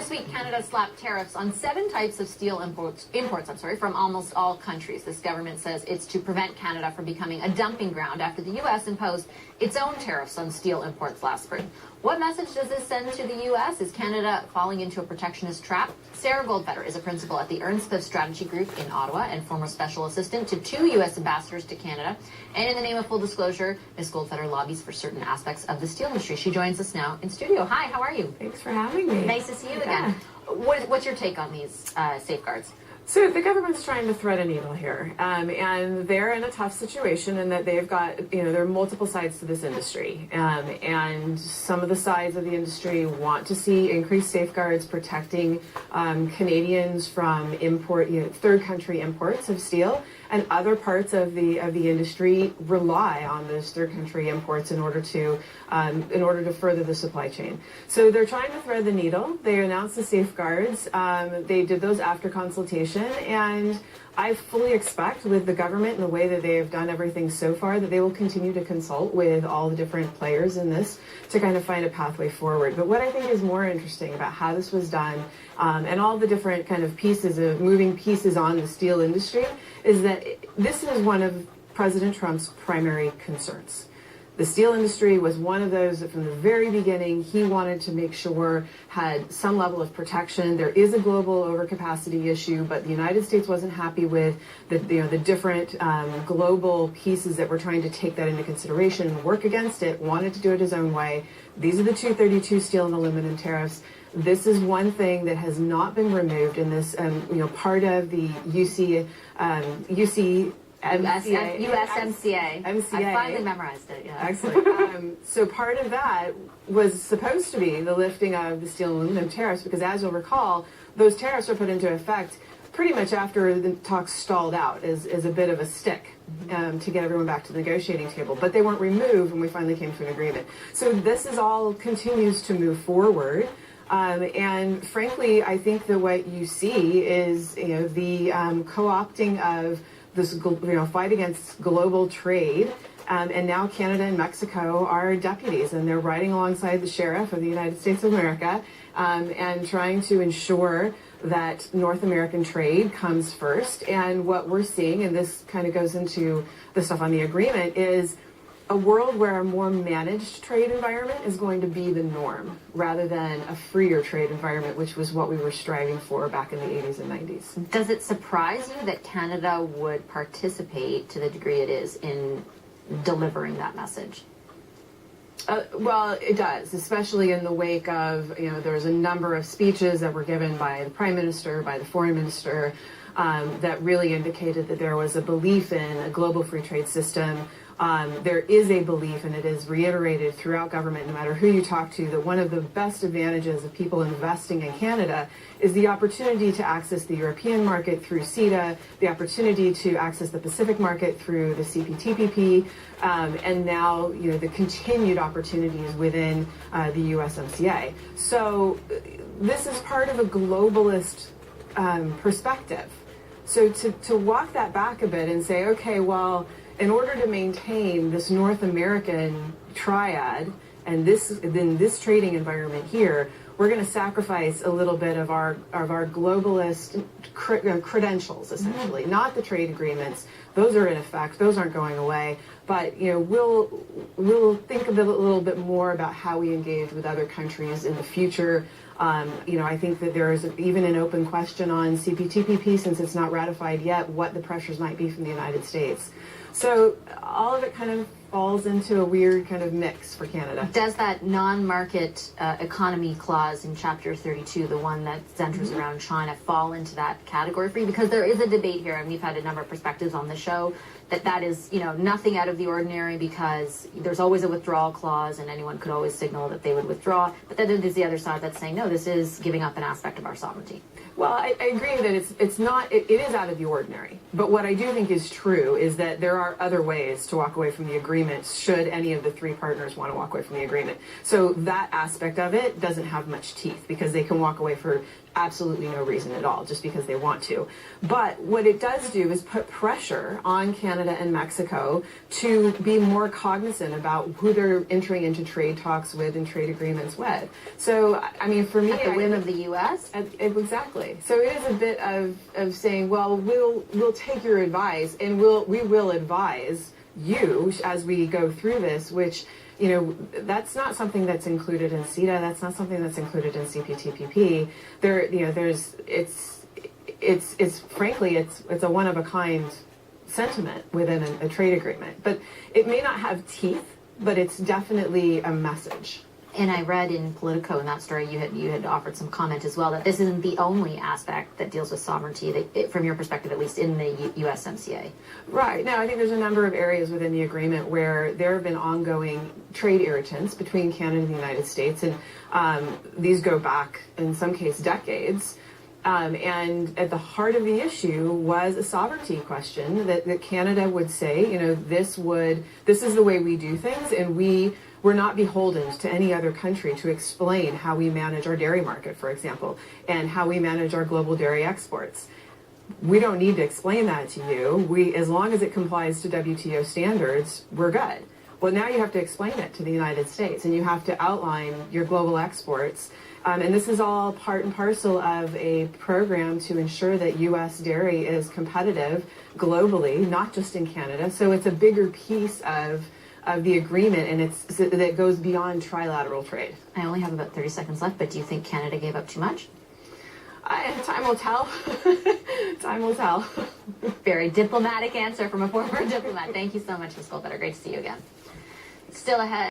This week, Canada slapped tariffs on 7 types of steel imports from almost all countries. This government says it's to prevent Canada from becoming a dumping ground after the U.S. imposed its own tariffs on steel imports last spring. What message does this send to the U.S.? Is Canada falling into a protectionist trap? Sarah Goldfeder is a principal at the Earnscliffe Strategy Group in Ottawa and former special assistant to 2 U.S. ambassadors to Canada. And in the name of full disclosure, Ms. Goldfeder lobbies for certain aspects of the steel industry. She joins us now in studio. Hi, how are you? Thanks for having me. Nice to see you again. What's your take on these safeguards? So the government's trying to thread a needle here, and they're in a tough situation in that they've got, there are multiple sides to this industry, and some of the sides of the industry want to see increased safeguards protecting Canadians from third country imports of steel, and other parts of the industry rely on those third country imports in order to further the supply chain. So they're trying to thread the needle. They announced the safeguards. They did those after consultation, and I fully expect with the government and the way that they have done everything so far that they will continue to consult with all the different players in this to kind of find a pathway forward. But what I think is more interesting about how this was done and all the different kind of moving pieces on the steel industry is that this is one of President Trump's primary concerns. The steel industry was one of those that from the very beginning he wanted to make sure had some level of protection. There is a global overcapacity issue, but the United States wasn't happy with the different global pieces that were trying to take that into consideration and work against it, wanted to do it his own way. These are the 232 steel and aluminum tariffs. This is one thing that has not been removed in this, part of the USMCA. I finally memorized it. Yeah. Excellent. So part of that was supposed to be the lifting of the steel and aluminum tariffs, because as you'll recall, those tariffs were put into effect pretty much after the talks stalled out as a bit of a stick to get everyone back to the negotiating table. But they weren't removed when we finally came to an agreement. So this is all continues to move forward. And frankly, I think that what you see is, the co-opting of this, fight against global trade. And now Canada and Mexico are deputies, and they're riding alongside the sheriff of the United States of America and trying to ensure that North American trade comes first. And what we're seeing, and this kind of goes into the stuff on the agreement, is a world where a more managed trade environment is going to be the norm rather than a freer trade environment, which was what we were striving for back in the 80s and 90s. Does it surprise you that Canada would participate to the degree it is in delivering that message? Well, it does, especially in the wake of, there was a number of speeches that were given by the Prime Minister, by the Foreign Minister, that really indicated that there was a belief in a global free trade system. There is a belief, and it is reiterated throughout government, no matter who you talk to, that one of the best advantages of people investing in Canada is the opportunity to access the European market through CETA, the opportunity to access the Pacific market through the CPTPP, and now the continued opportunities within the USMCA. So this is part of a globalist perspective. So to walk that back a bit and say, okay, well, in order to maintain this North American triad and this trading environment here, we're going to sacrifice a little bit of our globalist credentials, essentially, not the trade agreements. Those are in effect; those aren't going away. But we'll think a little bit more about how we engage with other countries in the future. I think that there is even an open question on CPTPP, since it's not ratified yet, what the pressures might be from the United States. So all of it kind of falls into a weird kind of mix for Canada. Does that non-market economy clause in Chapter 32, the one that centers around China, fall into that category for you? Because there is a debate here, and we've had a number of perspectives on the show, that is, nothing out of the ordinary, because there's always a withdrawal clause and anyone could always signal that they would withdraw. But then there's the other side that's saying, no, this is giving up an aspect of our sovereignty. Well, I agree that it is out of the ordinary. But what I do think is true is that there are other ways to walk away from the agreement should any of the 3 partners want to walk away from the agreement. So that aspect of it doesn't have much teeth, because they can walk away for absolutely no reason at all, just because they want to. But what it does do is put pressure on Canada Canada and Mexico to be more cognizant about who they're entering into trade talks with and trade agreements with. So, I mean, for me, At the whim of the U.S.? Exactly. So it is a bit of saying, well, we'll take your advice and we will advise you as we go through this, which, you know, that's not something that's included in CETA. That's not something that's included in CPTPP. It's frankly, it's a one-of-a-kind sentiment within a trade agreement. But it may not have teeth, but it's definitely a message. And I read in Politico in that story you had offered some comment as well that this isn't the only aspect that deals with sovereignty, from your perspective at least, in the USMCA. Right. Now, I think there's a number of areas within the agreement where there have been ongoing trade irritants between Canada and the United States, and these go back, in some cases, decades. And at the heart of the issue was a sovereignty question that Canada would say, you know, this is the way we do things, and we're not beholden to any other country to explain how we manage our dairy market, for example, and how we manage our global dairy exports. We don't need to explain that to you. As long as it complies to WTO standards, we're good. Well, now you have to explain it to the United States, and you have to outline your global exports. And this is all part and parcel of a program to ensure that U.S. dairy is competitive globally, not just in Canada. So it's a bigger piece of the agreement, and that goes beyond trilateral trade. I only have about 30 seconds left, but do you think Canada gave up too much? Time will tell. Time will tell. Very diplomatic answer from a former diplomat. Thank you so much, Ms. Goldfeder. Great to see you again. Still ahead.